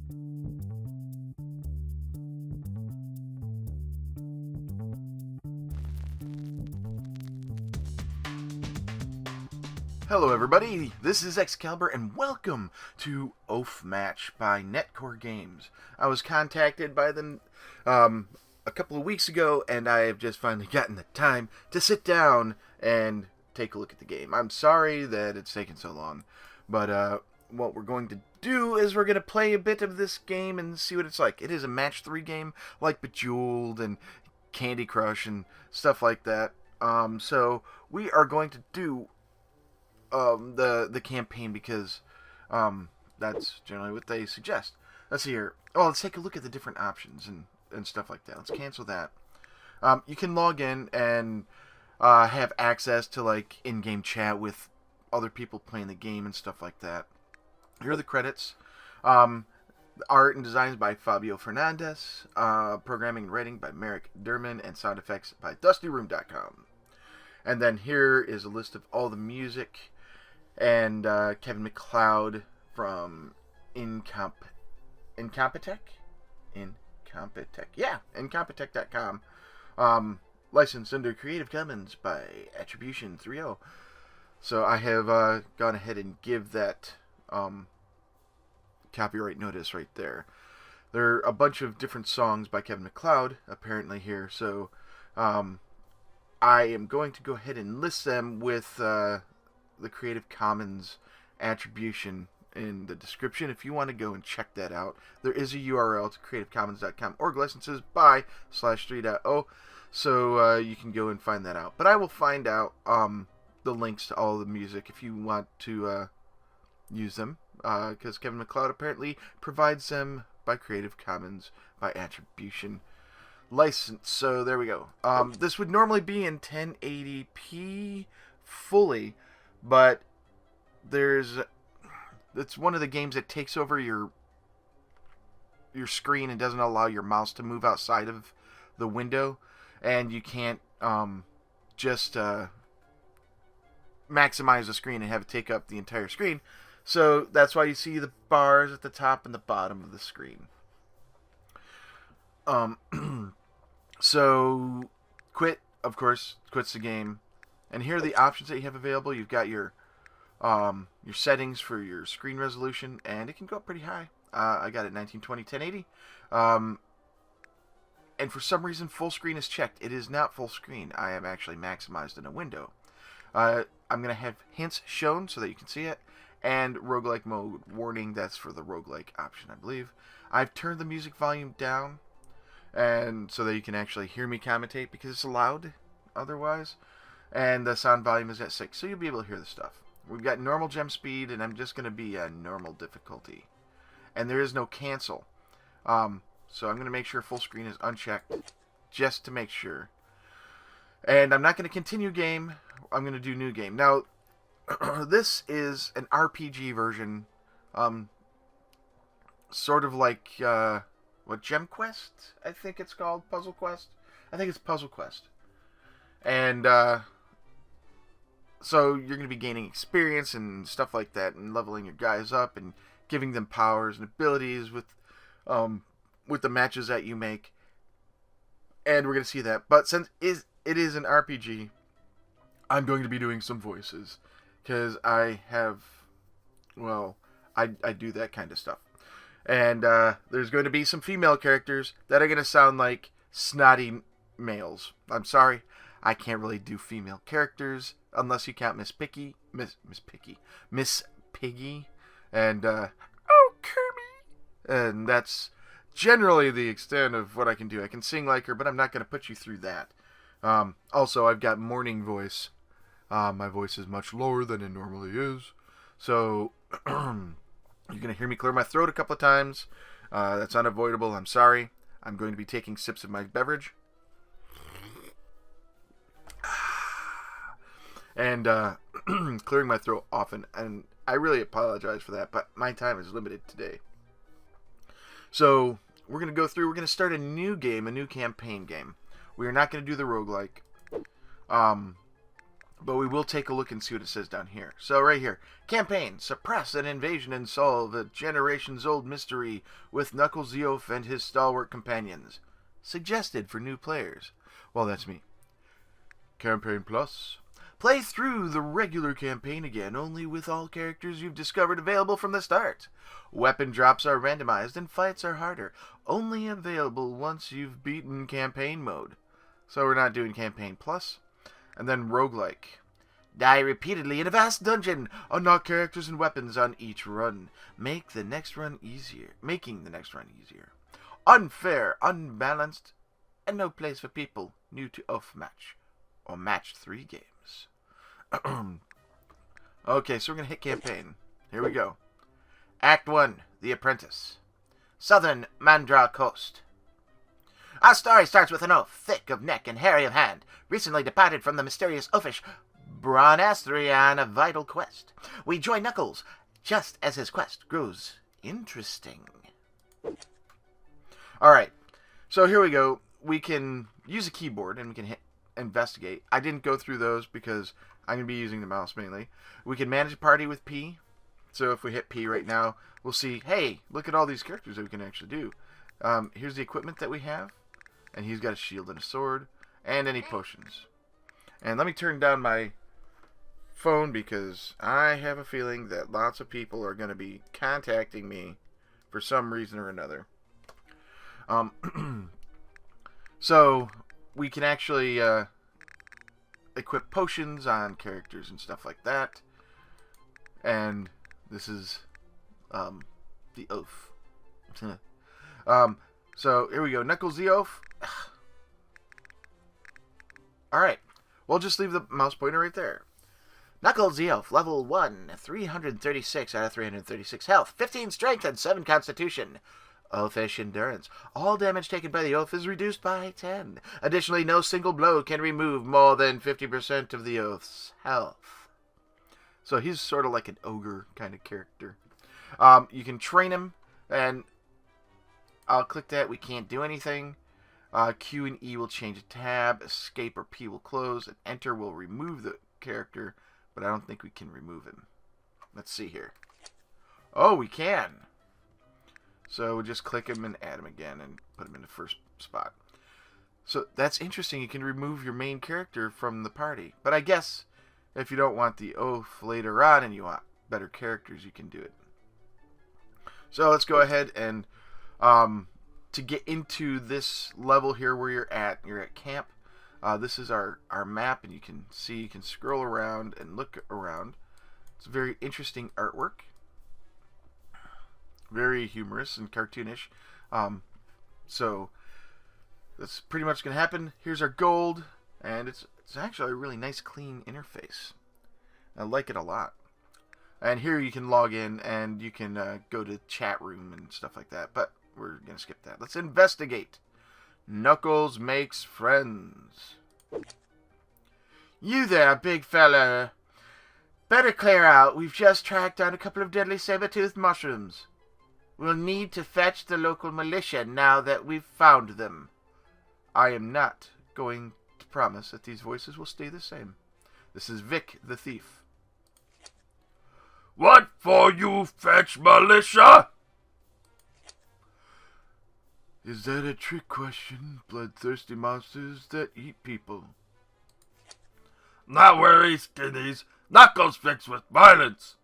Hello everybody, this is Excalibur and welcome to Oafmatch by Netcore Games. I was contacted by them a couple of weeks ago and I have just finally gotten the time to sit down and take a look at the game. I'm sorry that it's taken so long, but what we're going to do is we're going to play a bit of this game and see what it's like. It is a match 3 game like Bejeweled and Candy Crush and stuff like that. So we are going to do the campaign because that's generally what they suggest. Let's see here. Oh, let's take a look at the different options and stuff like that. Let's cancel that. You can log in and have access to like in-game chat with other people playing the game and stuff like that. Here are the credits. Art and designs by Fabio Fernandez. Programming and writing by Merrick Derman. And sound effects by DustyRoom.com. And then here is a list of all the music. And Kevin MacLeod from Incompetech? Yeah, Incompetech.com. Licensed under Creative Commons by Attribution 3.0. So I have gone ahead and give that copyright notice right there. There are a bunch of different songs by Kevin MacLeod apparently here, so I am going to go ahead and list them with the Creative Commons attribution in the description if you want to go and check that out. There is a URL to creativecommons.com org licenses by /3.0, so you can go and find that out. But I will find out the links to all the music if you want to use them, because Kevin MacLeod apparently provides them by Creative Commons by attribution license. So there we go. This would normally be in 1080p fully, but it's one of the games that takes over your screen and doesn't allow your mouse to move outside of the window, and you can't just maximize the screen and have it take up the entire screen. So that's why you see the bars at the top and the bottom of the screen. So quit, of course, quits the game. And here are the options that you have available. You've got your settings for your screen resolution, and it can go up pretty high. I got it 1920 1080. And for some reason, full screen is checked. It is not full screen. I am actually maximized in a window. I'm going to have hints shown so that you can see it. And roguelike mode warning, that's for the roguelike option, I believe. I've turned the music volume down, and so that you can actually hear me commentate because it's loud otherwise. And the sound volume is at 6, so you'll be able to hear the stuff. We've got normal gem speed, and I'm just going to be a normal difficulty. And there is no cancel. So I'm going to make sure full screen is unchecked, just to make sure. And I'm not going to continue game. I'm going to do new game. Now, this is an RPG version, sort of like, what, Gem Quest? I think it's called, Puzzle Quest? I think it's Puzzle Quest. And, so you're going to be gaining experience and stuff like that, and leveling your guys up, and giving them powers and abilities with the matches that you make. And we're going to see that. But since it is an RPG, I'm going to be doing some voices. Because I have, well, I do that kind of stuff. And there's going to be some female characters that are going to sound like snotty males. I'm sorry, I can't really do female characters unless you count Miss Piggy, and oh, Kirby. And that's generally the extent of what I can do. I can sing like her, but I'm not going to put you through that. Also, I've got morning voice. My voice is much lower than it normally is. So, you're going to hear me clear my throat a couple of times. That's unavoidable. I'm sorry. I'm going to be taking sips of my beverage. And clearing my throat often. And I really apologize for that, but my time is limited today. So, we're going to go through. We're going to start a new game, a new campaign game. We are not going to do the roguelike. But we will take a look and see what it says down here. So right here, campaign, suppress an invasion and solve a generations-old mystery with Knuckles the Oaf and his stalwart companions. Suggested for new players. Well, that's me. Campaign Plus. Play through the regular campaign again, only with all characters you've discovered available from the start. Weapon drops are randomized and fights are harder. Only available once you've beaten campaign mode. So we're not doing Campaign Plus. And then roguelike. Die repeatedly in a vast dungeon. Unlock characters and weapons on each run. Making the next run easier. Unfair, unbalanced, and no place for people new to Oafmatch or Match 3 games. Okay, so we're going to hit campaign. Here we go. Act 1, The Apprentice. Southern Mandra Coast. Our story starts with an oaf, thick of neck and hairy of hand, recently departed from the mysterious oafish Bronastri on a vital quest. We join Knuckles just as his quest grows interesting. Alright, so here we go. We can use a keyboard and we can hit investigate. I didn't go through those because I'm going to be using the mouse mainly. We can manage a party with P. So if we hit P right now, we'll see, hey, look at all these characters that we can actually do. Here's the equipment that we have. And he's got a shield and a sword. And any potions. And let me turn down my phone because I have a feeling that lots of people are going to be contacting me for some reason or another. So we can actually equip potions on characters and stuff like that. And this is the oaf. So here we go. Knuckles the Oaf. Alright. We'll just leave the mouse pointer right there. Knuckles the Oaf, level 1, 336 out of 336 health, 15 strength, and 7 constitution. Oafish endurance. All damage taken by the oaf is reduced by 10. Additionally, no single blow can remove more than 50% of the oaf's health. So he's sort of like an ogre kind of character. You can train him, and I'll click that. We can't do anything. Q and E will change a tab. Escape or P will close. And Enter will remove the character, but I don't think we can remove him. Let's see here. Oh, we can. So we'll just click him and add him again and put him in the first spot. So that's interesting. You can remove your main character from the party. But I guess if you don't want the oaf later on and you want better characters, you can do it. So let's go ahead and to get into this level here where you're at camp. This is our map, and you can see, you can scroll around and look around. It's very interesting artwork. Very humorous and cartoonish. So that's pretty much going to happen. Here's our gold, and it's actually a really nice clean interface. I like it a lot. And here you can log in and you can go to chat room and stuff like that. But we're going to skip that. Let's investigate. Knuckles makes friends. You there, big fella. Better clear out. We've just tracked down a couple of deadly saber-toothed mushrooms. We'll need to fetch the local militia now that we've found them. I am not going to promise that these voices will stay the same. This is Vic the Thief. What for you fetch militia? Is that a trick question? Bloodthirsty monsters that eat people. Not worry, skinnies. Knuckles fixed with violence.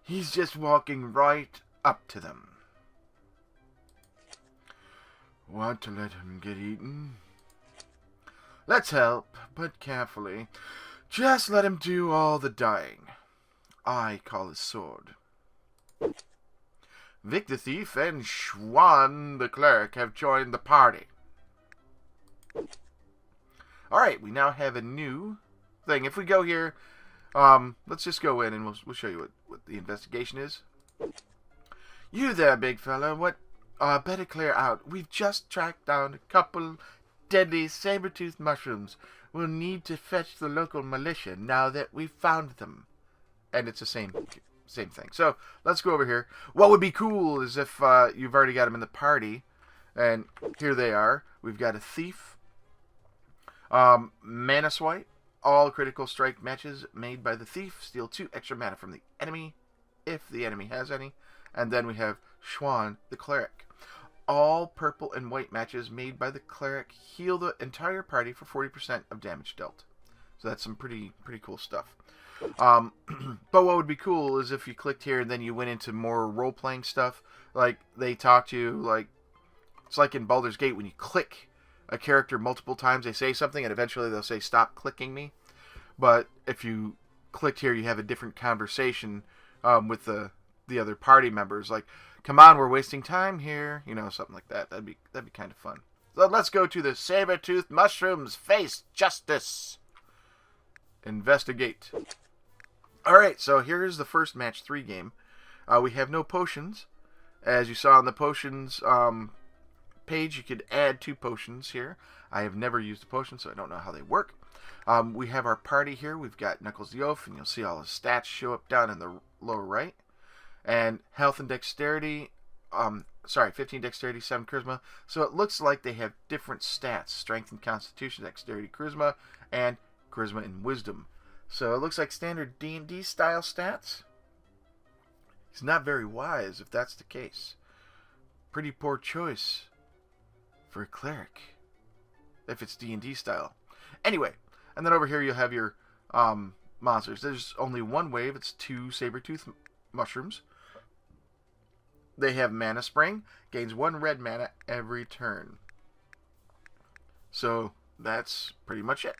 He's just walking right up to them. Want to let him get eaten? Let's help, but carefully. Just let him do all the dying. I call his sword. Vic the Thief and Schwan the Cleric have joined the party. Alright, we now have a new thing. If we go here, let's just go in and we'll show you what the investigation is. You there, big fella. What? Better clear out. We've just tracked down a couple deadly saber-toothed mushrooms. We'll need to fetch the local militia now that we've found them. And it's the same thing. So let's go over here. What would be cool is if you've already got them in the party, and here they are. We've got a thief, Manaswipe, All critical strike matches made by the thief steal 2 extra mana from the enemy, if the enemy has any. And then we have Schwan, the cleric. All purple and white matches made by the cleric heal the entire party for 40% of damage dealt. So that's some pretty cool stuff. But what would be cool is if you clicked here and then you went into more role-playing stuff. Like, they talk to you, like, it's like in Baldur's Gate when you click a character multiple times, they say something, and eventually they'll say, stop clicking me. But if you clicked here, you have a different conversation with the other party members. Like, come on, we're wasting time here. You know, something like that. That'd be kind of fun. So let's go to the saber-toothed mushrooms. Face justice. Investigate. Alright, so here's the first match 3 game. We have no potions. As you saw on the potions page, you could add 2 potions here. I have never used a potion, so I don't know how they work. We have our party here. We've got Knuckles the Oaf, and you'll see all his stats show up down in the lower right. And health and dexterity, 15 dexterity, 7 charisma. So it looks like they have different stats: strength and constitution, dexterity, charisma, and charisma and wisdom. So it looks like standard D&D style stats. He's not very wise if that's the case. Pretty poor choice for a cleric if it's D&D style. Anyway, and then over here you'll have your monsters. There's only one wave. It's 2 saber-tooth mushrooms. They have mana spring. Gains 1 red mana every turn. So that's pretty much it.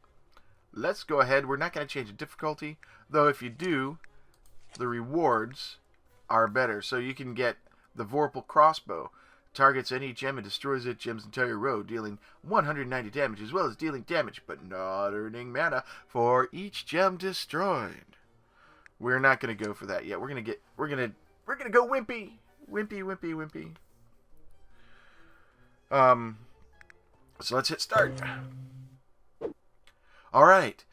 Let's go ahead. We're not going to change the difficulty, though if you do, the rewards are better. So you can get the Vorpal crossbow. Targets any gem and destroys that gem's entire row, dealing 190 damage, as well as dealing damage, but not earning mana for each gem destroyed. We're not going to go for that yet. We're going to go wimpy. Wimpy. So let's hit start. Alright.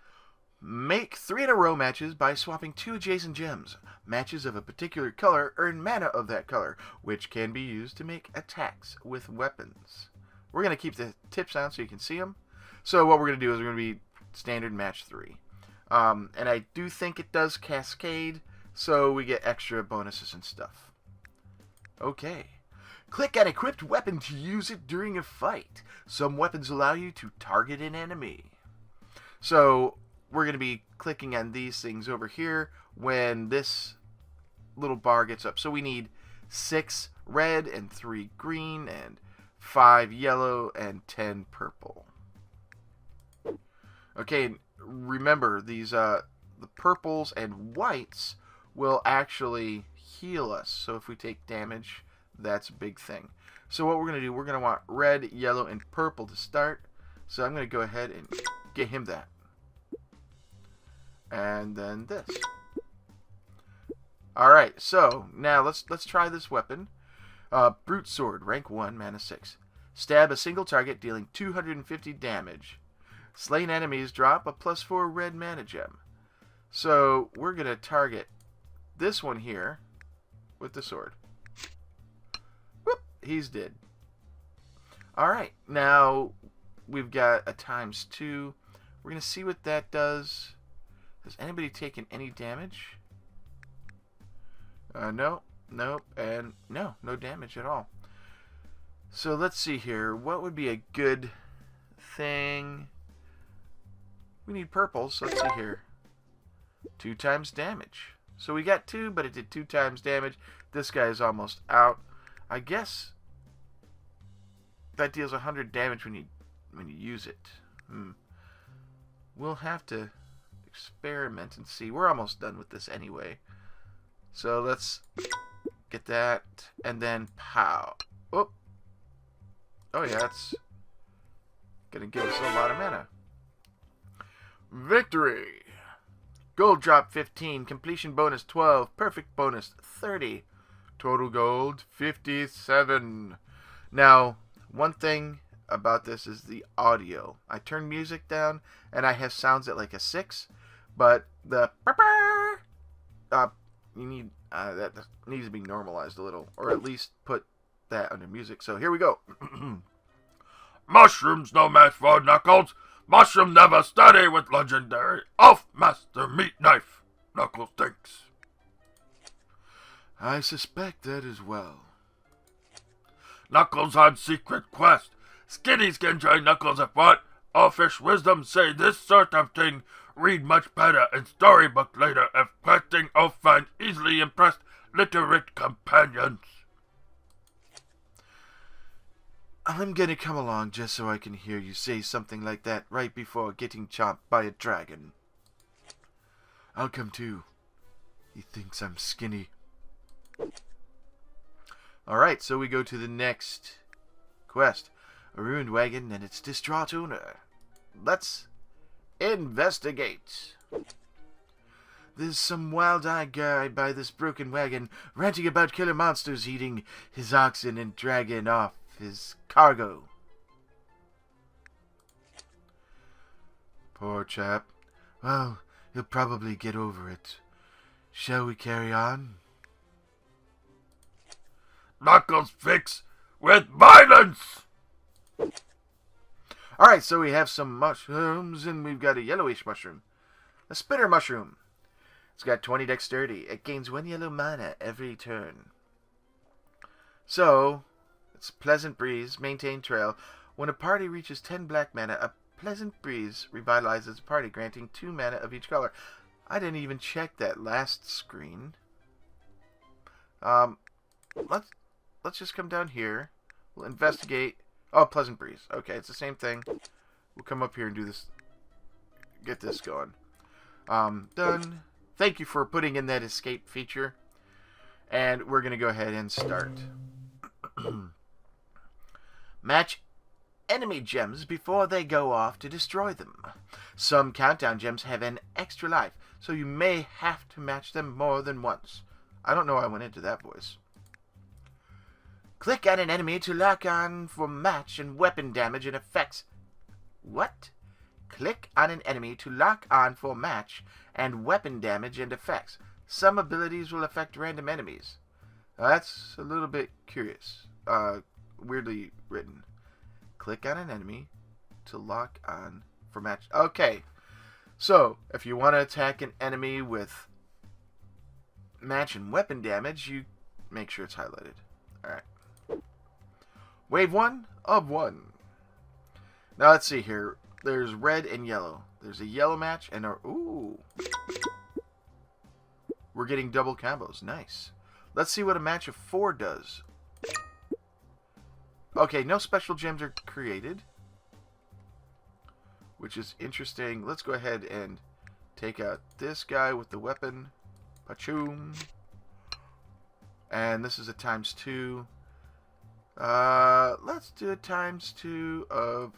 Make 3 in a row matches by swapping 2 adjacent gems. Matches of a particular color earn mana of that color, which can be used to make attacks with weapons. We're going to keep the tips on so you can see them. So what we're going to do is we're going to be standard match 3. And I do think it does cascade, so we get extra bonuses and stuff. Okay. Click an equipped weapon to use it during a fight. Some weapons allow you to target an enemy. So we're going to be clicking on these things over here when this little bar gets up. So we need 6 red and 3 green and 5 yellow and 10 purple. Okay, remember these the purples and whites will actually heal us. So if we take damage, that's a big thing. So what we're going to do, we're going to want red, yellow, and purple to start. So I'm going to go ahead and get him that. And then this. Alright, so now let's try this weapon. Brute Sword, rank 1, mana 6. Stab a single target, dealing 250 damage. Slain enemies drop a +4 red mana gem. So we're going to target this one here with the sword. Whoop, he's dead. Alright, now we've got a ×2. We're going to see what that does. Has anybody taken any damage? No, nope, and no damage at all. So let's see here. What would be a good thing? We need purple, so let's see here. 2 times damage. So we got 2, but it did 2 times damage. This guy is almost out. I guess that deals 100 damage when you use it. We'll have to experiment and see. We're almost done with this anyway. So let's get that, and then pow. Oh yeah, that's gonna give us a lot of mana. Victory! Gold drop 15, completion bonus 12, perfect bonus 30, total gold 57. Now, one thing about this is the audio. I turn music down, and I have sounds at like a 6, but the that needs to be normalized a little, or at least put that under music. So here we go. Mushrooms no match for Knuckles. Mushroom never study with legendary Oafmaster meat knife. Knuckles thinks. I suspect that as well. Knuckles on secret quest. Skinnies can join Knuckles if what? Offish wisdom say this sort of thing read much better in storybook later if questing Oaf find easily impressed literate companions. I'm gonna come along just so I can hear you say something like that right before getting chomped by a dragon. I'll come too. He thinks I'm skinny. Alright, so we go to the next quest. A ruined wagon and its distraught owner. Let's investigate. There's some wild-eyed guy by this broken wagon ranting about killer monsters eating his oxen and dragging off his cargo. Poor chap. Well, he'll probably get over it. Shall we carry on? Knuckles fix with violence! Alright, so we have some mushrooms, and we've got a yellowish mushroom. A spitter mushroom. It's got 20 dexterity. It gains 1 yellow mana every turn. So, it's pleasant breeze, maintain trail. When a party reaches 10 black mana, a pleasant breeze revitalizes the party, granting 2 mana of each color. I didn't even check that last screen. Let's just come down here. We'll investigate. Oh, pleasant breeze. Okay, it's the same thing. We'll come up here and do this. Get this going. Done. Thank you for putting in that escape feature. And we're going to go ahead and start. Match enemy gems before they go off to destroy them. Some countdown gems have an extra life, so you may have to match them more than once. I don't know why I went into that voice. Click on an enemy to lock on for match and weapon damage and effects. What? Click on an enemy to lock on for match and weapon damage and effects. Some abilities will affect random enemies. That's a little bit curious. Weirdly written. Click on an enemy to lock on for match. Okay. So, if you want to attack an enemy with match and weapon damage, you make sure it's highlighted. Alright. Wave 1 of 1. Now let's see here. There's red and yellow. There's a yellow match and a... Ooh. We're getting double combos. Nice. Let's see what a match of 4 does. Okay, no special gems are created. Which is interesting. Let's go ahead and take out this guy with the weapon. Pachoom. And this is a ×2. Let's do a ×2 of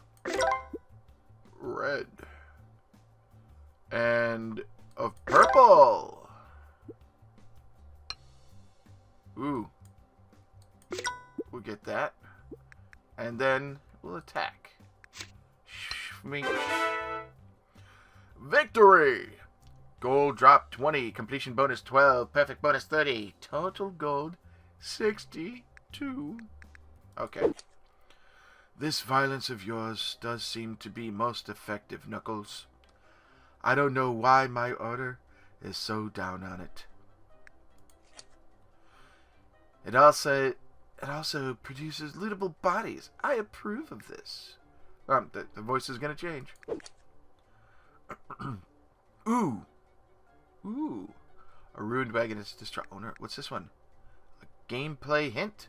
red. And of purple. Ooh. We'll get that. And then we'll attack. Victory! Gold drop 20. Completion bonus 12. Perfect bonus 30. Total gold 62. Okay. This violence of yours does seem to be most effective, Knuckles. I don't know why my order is so down on it. It also produces lootable bodies. I approve of this. The voice is going to change. Ooh. Ooh. A ruined wagon is distraught owner. What's this one? A gameplay hint?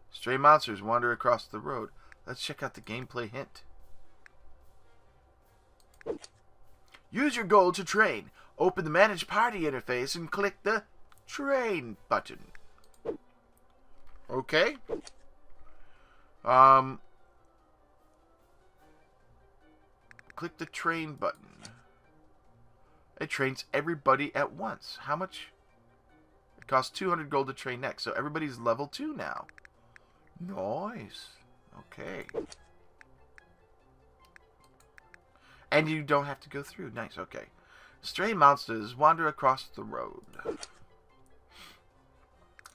Stray monsters wander across the road. Let's check out the gameplay hint. Use your gold to train. Open the Manage Party interface and click the Train button. Okay. Click the Train button. It trains everybody at once. How much? It costs 200 gold to train next. So everybody's level 2 now. Nice. Okay. And you don't have to go through. Nice, okay. Stray monsters wander across the road.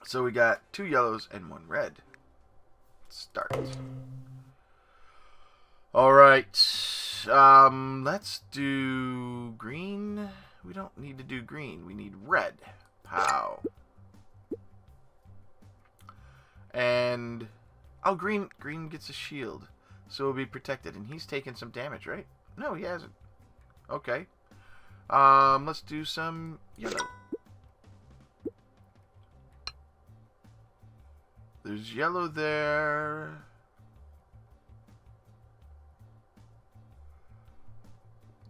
So we got 2 yellows and 1 red. Start. Alright. let's do green. We don't need to do green. We need red. Pow. And oh, green gets a shield, so he'll be protected. And he's taking some damage, right? No, he hasn't. Okay. Let's do some yellow. There's yellow there.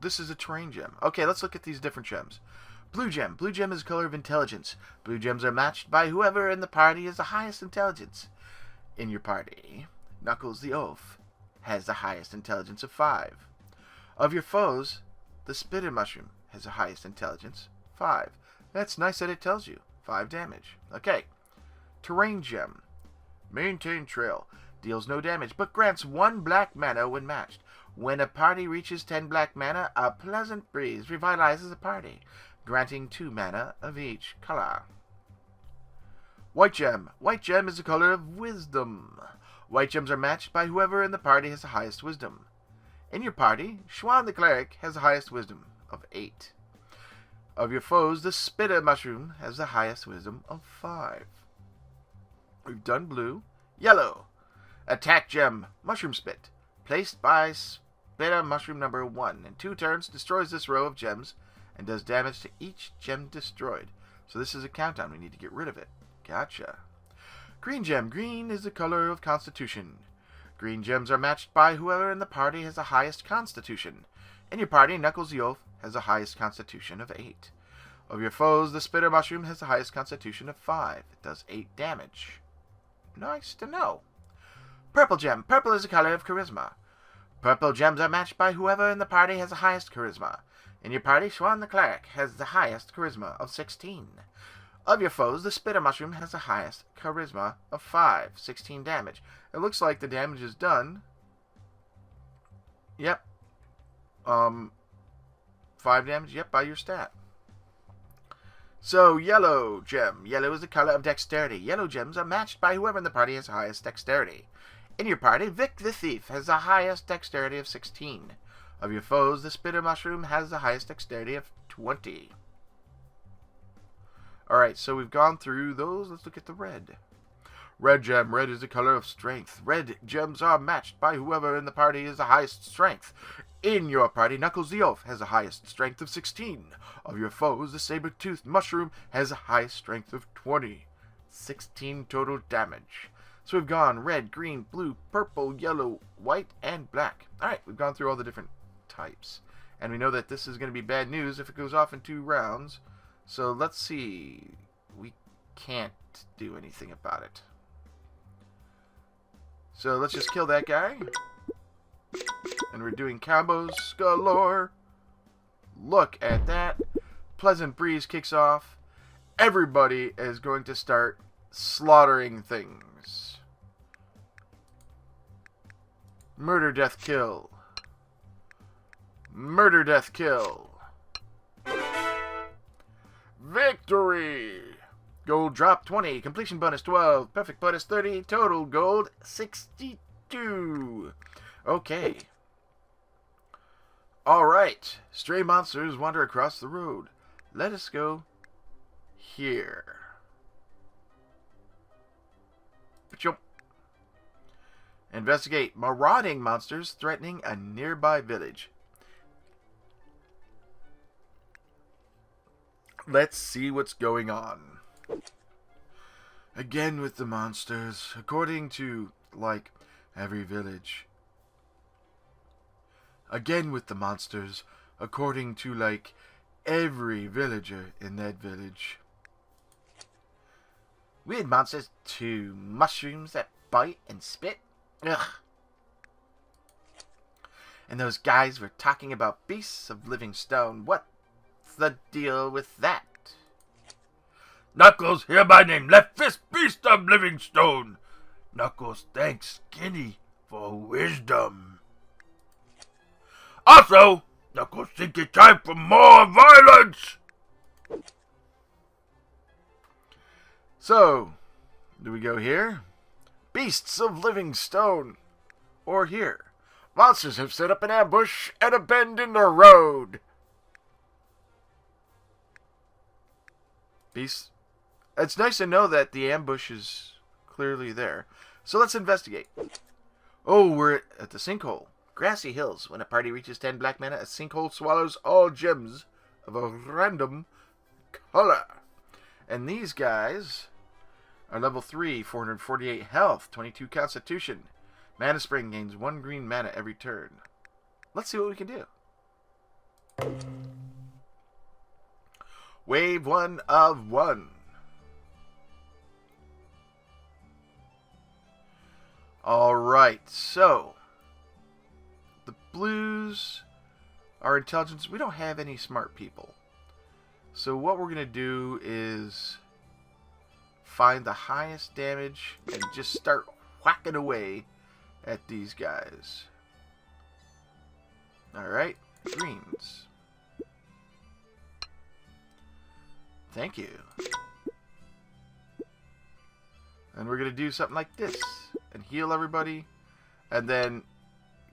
This is a terrain gem. Okay, let's look at these different gems. Blue gem. Blue gem is the color of intelligence. Blue gems are matched by whoever in the party has the highest intelligence. In your party, Knuckles the Oaf has the highest intelligence of 5. Of your foes, the Spitter Mushroom has the highest intelligence, 5. That's nice that it tells you. 5 damage. Okay. Terrain gem. Maintain trail. Deals no damage, but grants 1 black mana when matched. When a party reaches 10 black mana, a pleasant breeze revitalizes the party, granting 2 mana of each color. White gem. White gem is the color of wisdom. White gems are matched by whoever in the party has the highest wisdom. In your party, Schwan the Cleric has the highest wisdom of 8. Of your foes, the Spitter Mushroom has the highest wisdom of 5. We've done blue. Yellow. Attack gem. Mushroom Spit. Placed by Spitter Mushroom number 1. In 2 turns, destroys this row of gems and does damage to each gem destroyed. So this is a countdown. We need to get rid of it. Gotcha. Green gem. Green is the color of Constitution. Green gems are matched by whoever in the party has the highest Constitution. In your party, Knuckles the Oaf has the highest Constitution of 8. Of your foes, the Spitter Mushroom has the highest Constitution of 5. It does 8 damage. Nice to know. Purple gem. Purple is the color of Charisma. Purple gems are matched by whoever in the party has the highest Charisma. In your party, Schwan the Cleric has the highest Charisma of 16. Of your foes, the Spitter Mushroom has the highest Charisma of 5, 16 damage. It looks like the damage is done. Yep. 5 damage, yep, by your stat. So, yellow gem. Yellow is the color of Dexterity. Yellow gems are matched by whoever in the party has the highest Dexterity. In your party, Vic the Thief has the highest Dexterity of 16. Of your foes, the Spitter Mushroom has the highest Dexterity of 20. Alright, so we've gone through those. Let's look at the red. Red gem. Red is the color of strength. Red gems are matched by whoever in the party has the highest strength. In your party, Knuckles the Oaf has the highest strength of 16. Of your foes, the saber-toothed mushroom has the highest strength of 20. 16 total damage. So we've gone red, green, blue, purple, yellow, white, and black. Alright, we've gone through all the different types. And we know that this is going to be bad news if it goes off in 2 rounds. So let's see. We can't do anything about it. So let's just kill that guy. And we're doing combos galore. Look at that. Pleasant breeze kicks off. Everybody is going to start slaughtering things. Murder, death, kill. Murder, death, kill. Victory! Gold drop 20, completion bonus 12, perfect bonus 30, total gold 62. Okay. Alright, stray monsters wander across the road. Let us go here. Pachoo. Investigate marauding monsters threatening a nearby village. Let's see what's going on. Again with the monsters, according to, like, every village. Again with the monsters, according to, like, every villager in that village. Weird monsters to mushrooms that bite and spit. Ugh. And those guys were talking about beasts of living stone. What's the deal with that? Knuckles hereby named Left Fist Beast of Living Stone. Knuckles thanks Skinny for wisdom. Also, Knuckles think it's time for more violence. So, do we go here? Beasts of living stone. Or here. Monsters have set up an ambush at a bend in the road. Peace. It's nice to know that the ambush is clearly there. So let's investigate. Oh, we're at the sinkhole. Grassy hills. When a party reaches 10 black mana, a sinkhole swallows all gems of a random color. And these guys are level 3, 448 health, 22 constitution. Mana Spring gains 1 green mana every turn. Let's see what we can do. Wave 1 of 1. Alright, so the blues are intelligence. We don't have any smart people. So what we're going to do is find the highest damage and just start whacking away at these guys. Alright, greens. Thank you. And we're going to do something like this and heal everybody and then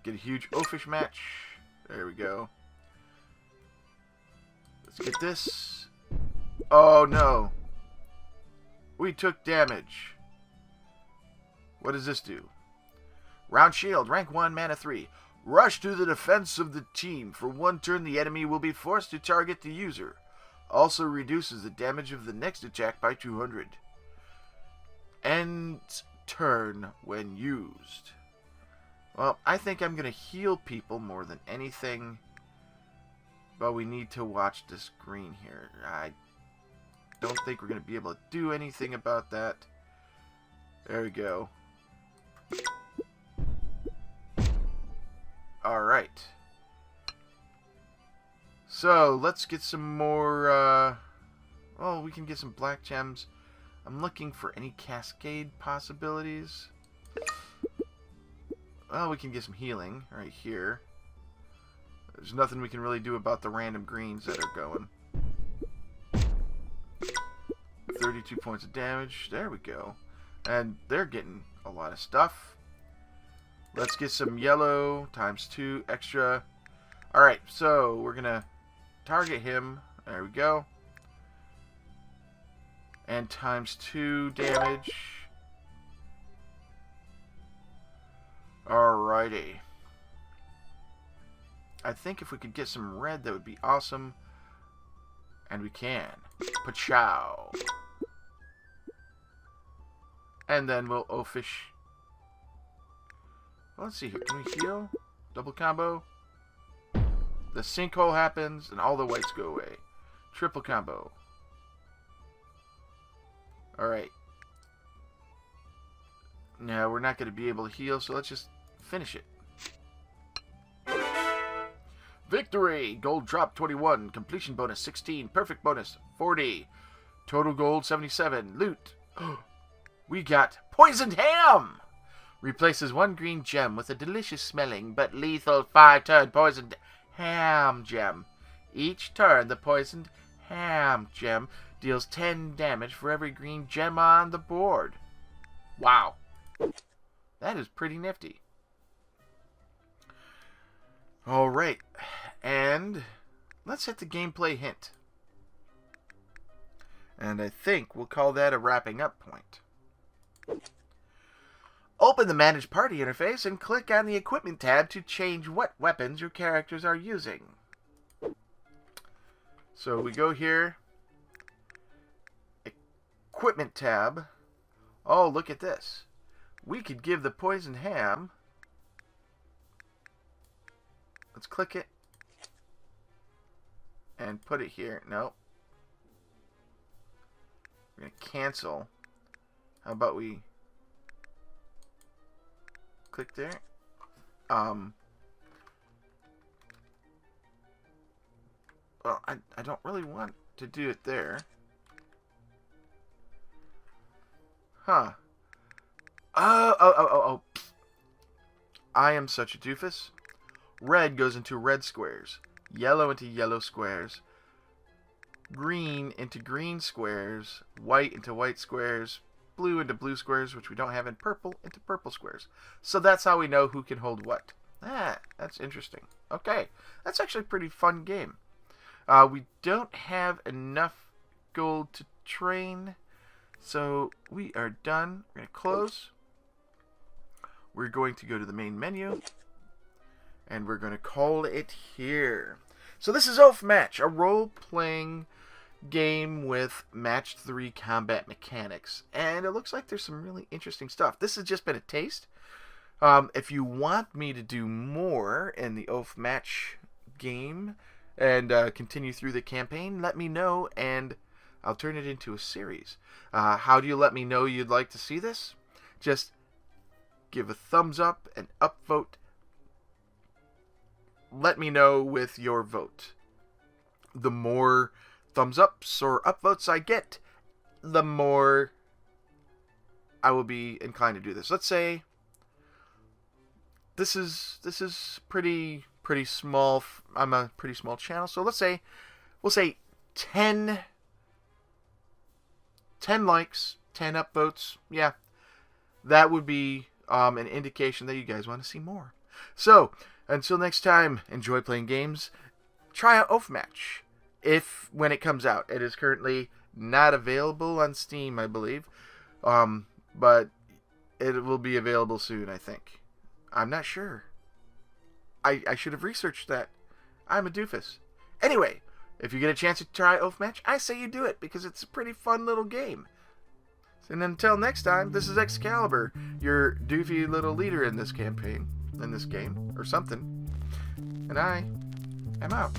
get a huge Oafmatch. There we go. Let's get this. Oh no. We took damage. What does this do? Round shield, rank 1, mana 3. Rush to the defense of the team. For 1 turn, the enemy will be forced to target the user. Also reduces the damage of the next attack by 200. End turn when used. Well, I think I'm going to heal people more than anything. But we need to watch this green here. I don't think we're going to be able to do anything about that. There we go. Alright. So, let's get some more, well, we can get some black gems. I'm looking for any cascade possibilities. Well, we can get some healing right here. There's nothing we can really do about the random greens that are going. 32 points of damage. There we go. And they're getting a lot of stuff. Let's get some yellow times 2 extra. Alright, so we're going to target him. There we go. And times 2 damage. Alrighty. I think if we could get some red, that would be awesome. And we can. Pachow. And then we'll O-fish. Well, let's see here. Can we heal? Double combo. The sinkhole happens, and all the whites go away. Triple combo. Alright. Now, we're not going to be able to heal, so let's just finish it. Victory! Gold drop 21. Completion bonus 16. Perfect bonus 40. Total gold 77. Loot. We got poisoned ham! Replaces 1 green gem with a delicious smelling but lethal 5-turn poisoned ham gem. Each turn, the poisoned ham gem deals 10 damage for every green gem on the board. Wow. That is pretty nifty. Alright. And let's hit the gameplay hint. And I think we'll call that a wrapping up point. Open the Manage Party interface and click on the Equipment tab to change what weapons your characters are using. So we go here. Equipment tab. Oh, look at this. We could give the poisoned ham. Let's click it. And put it here. Nope. We're going to cancel. How about we click there? Well, I don't really want to do it there. Huh. Oh. I am such a doofus. Red goes into red squares. Yellow into yellow squares. Green into green squares. White into white squares. Blue into blue squares, which we don't have, and purple into purple squares. So that's how we know who can hold what. That's interesting. Okay, that's actually a pretty fun game. We don't have enough gold to train, so we are done. We're going to close. We're going to go to the main menu, and we're going to call it here. So this is Oafmatch, a role-playing game with match 3 combat mechanics, and it looks like there's some really interesting stuff. This has just been a taste. If you want me to do more in the Oafmatch game and continue through the campaign, let me know, and I'll turn it into a series. How do you let me know you'd like to see this? Just give a thumbs up and upvote. Let me know with your vote. The more thumbs ups or upvotes I get, the more I will be inclined to do this. Let's say this is pretty small. I'm a pretty small channel, so we'll say 10 likes, 10 upvotes. Yeah, that would be an indication that you guys want to see more. So until next time, enjoy playing games. Try out Oafmatch when it comes out. It is currently not available on Steam, I believe, but it will be available soon, I think. I'm not sure. I should have researched that. I'm a doofus. Anyway, if you get a chance to try Oafmatch, I say you do it because it's a pretty fun little game. And until next time, this is Excalibur, your doofy little leader in this campaign, in this game, or something. And I am out.